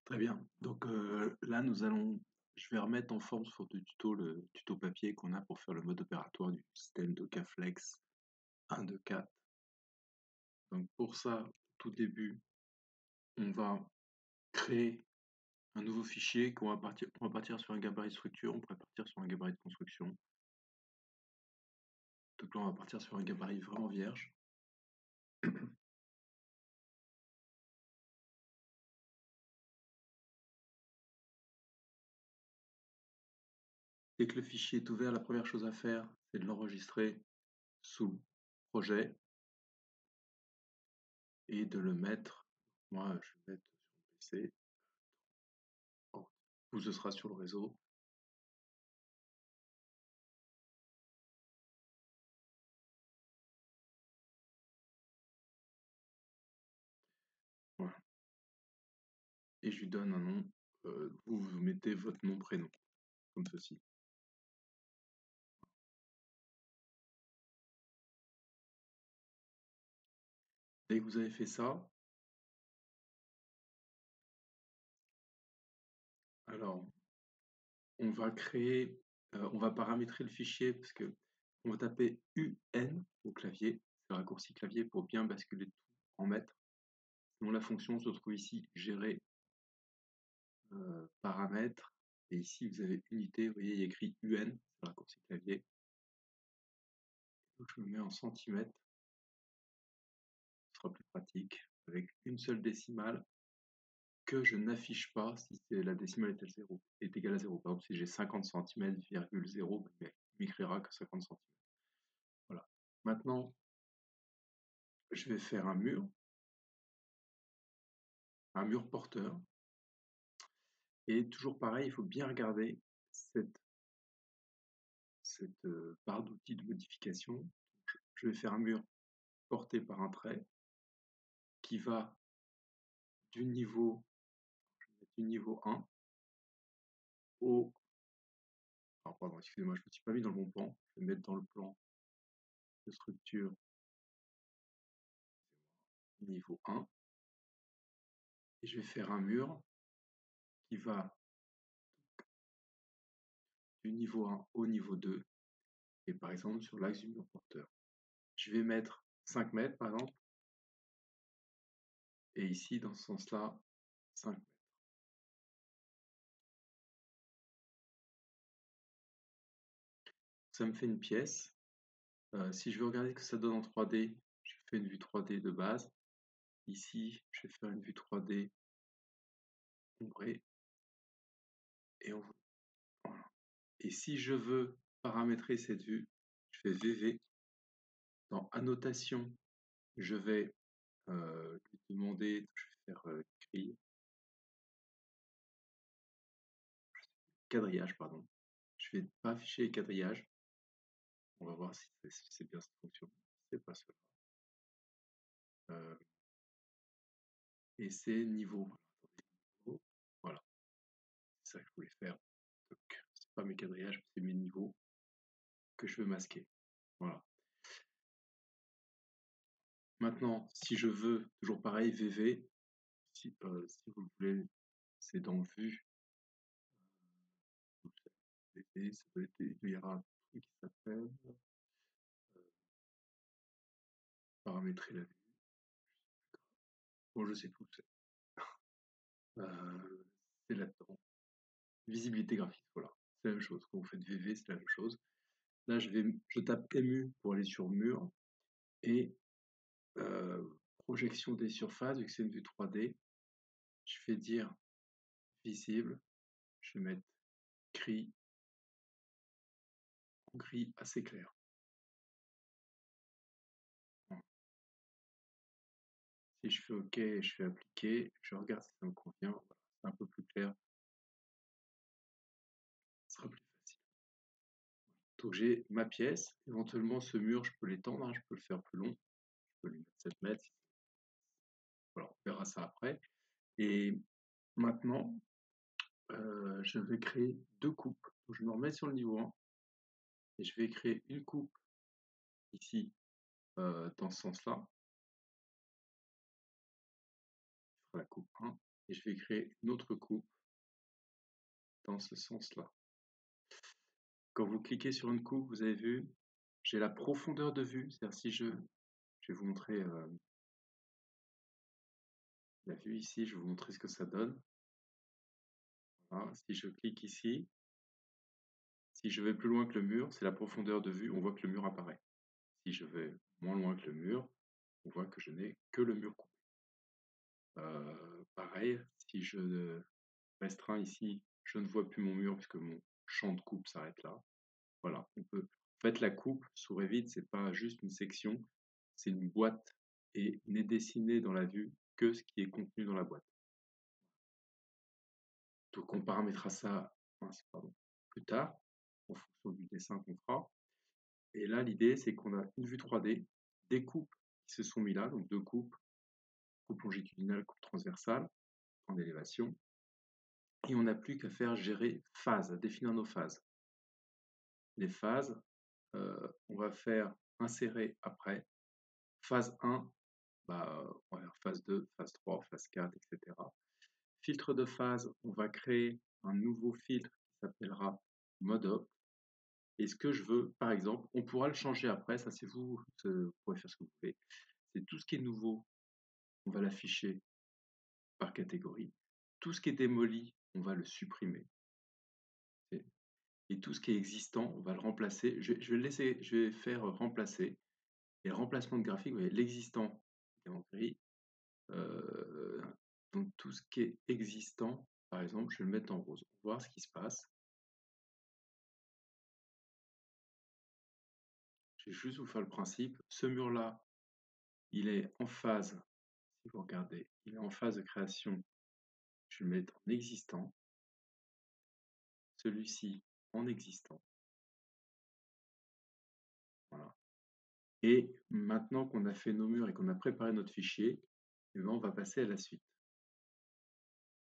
Très bien. Donc là, je vais remettre en forme sur le tuto papier qu'on a pour faire le mode opératoire du système Docaflex 1, 2, 4. Donc pour ça, tout début, on va créer un nouveau fichier on va partir sur un gabarit de structure, on pourrait partir sur un gabarit de construction. Donc là, on va partir sur un gabarit vraiment vierge. Dès que le fichier est ouvert, la première chose à faire, c'est de l'enregistrer sous projet et de le mettre. Moi, je vais mettre sur le PC, où ce sera sur le réseau. Voilà. Et je lui donne un nom. Vous mettez votre nom, prénom, comme ceci. Dès que vous avez fait ça, alors on va on va paramétrer le fichier parce que on va taper UN au clavier, c'est le raccourci clavier pour bien basculer tout en mètres. Sinon la fonction se trouve ici, gérer paramètres, et ici vous avez unité, vous voyez il y a écrit UN, c'est le raccourci clavier. Donc je me mets en centimètres, ce sera plus pratique, avec une seule décimale que je n'affiche pas si la décimale est égale à 0. Par exemple, si j'ai 50 cm,0, il m'écrira que 50 cm. Voilà. Maintenant, je vais faire un mur porteur. Et toujours pareil, il faut bien regarder cette barre d'outils de modification. Je vais faire un mur porté par un trait qui va du niveau 1 au... Alors, pardon, excusez-moi, je ne me suis pas mis dans le bon plan. Je vais mettre dans le plan de structure niveau 1. Et je vais faire un mur qui va du niveau 1 au niveau 2, et par exemple sur l'axe du mur porteur. Je vais mettre 5 mètres par exemple, et ici dans ce sens-là, 5 mètres. Ça me fait une pièce. Si je veux regarder ce que ça donne en 3D, je fais une vue 3D de base. Ici, je vais faire une vue 3D ombrée. Et, voilà. Et si je veux paramétrer cette vue, je fais VV. Dans annotation, je vais lui demander, je vais faire grille, quadrillage, pardon. Je vais pas afficher les quadrillages. On va voir si c'est bien cette fonction. C'est pas cela. Et c'est niveau. Voilà. C'est ça que je voulais faire. C'est pas mes quadrillages, c'est mes niveaux que je veux masquer. Voilà. Maintenant, si je veux, toujours pareil, VV, si vous voulez, c'est dans vue. VV, ça doit être, il y aura un truc qui s'appelle paramétrer la vue. Bon, je sais plus où c'est. C'est là-dedans. Visibilité graphique, voilà. C'est la même chose. Quand vous faites VV, c'est la même chose. Là, je tape MU pour aller sur mur, et projection des surfaces, vu que c'est une vue 3D, je vais dire visible, je vais mettre gris assez clair. Voilà. Si je fais OK, je fais appliquer, je regarde si ça me convient, voilà, c'est un peu plus clair, ce sera plus facile. Donc j'ai ma pièce, éventuellement ce mur, je peux l'étendre, hein, je peux le faire plus long, je peux lui mettre 7 mètres, voilà, on verra ça après. Et maintenant, je vais créer deux coupes. Donc, je me remets sur le niveau 1, et je vais créer une coupe ici, dans ce sens-là, la coupe 1, et je vais créer une autre coupe dans ce sens-là. Quand vous cliquez sur une coupe, vous avez vu, j'ai la profondeur de vue, c'est-à-dire si je vais vous montrer la vue ici, je vais vous montrer ce que ça donne. Voilà, si je clique ici, si je vais plus loin que le mur, c'est la profondeur de vue, on voit que le mur apparaît. Si je vais moins loin que le mur, on voit que je n'ai que le mur coupé. Pareil, si je restreins ici, je ne vois plus mon mur puisque mon champ de coupe s'arrête là. Voilà, on peut. En fait, la coupe sous Revit, c'est pas juste une section, c'est une boîte et n'est dessiné dans la vue que ce qui est contenu dans la boîte. Donc on paramétrera ça plus tard, en fonction du dessin qu'on fera. Et là, l'idée, c'est qu'on a une vue 3D, des coupes qui se sont mis là, donc deux coupes, coupe longitudinale, coupe transversale, en élévation. Et on n'a plus qu'à faire gérer phases, définir nos phases. Les phases, on va faire insérer après. Phase 1, on va faire phase 2, phase 3, phase 4, etc. Filtre de phase, on va créer un nouveau filtre qui s'appellera mode op. Et ce que je veux, par exemple, on pourra le changer après, ça c'est vous, vous pouvez faire ce que vous voulez. C'est tout ce qui est nouveau, on va l'afficher par catégorie. Tout ce qui est démoli, on va le supprimer. Et tout ce qui est existant, on va le remplacer. Je vais le laisser, je vais faire remplacer. Et le remplacement de graphique, vous voyez, l'existant est en gris. Donc tout ce qui est existant, par exemple, je vais le mettre en rose. On va voir ce qui se passe. Je vais juste vous faire le principe. Ce mur-là, il est en phase, si vous regardez, il est en phase de création. Je vais le mettre en existant. Celui-ci en existant. Voilà. Et maintenant qu'on a fait nos murs et qu'on a préparé notre fichier, eh bien, on va passer à la suite.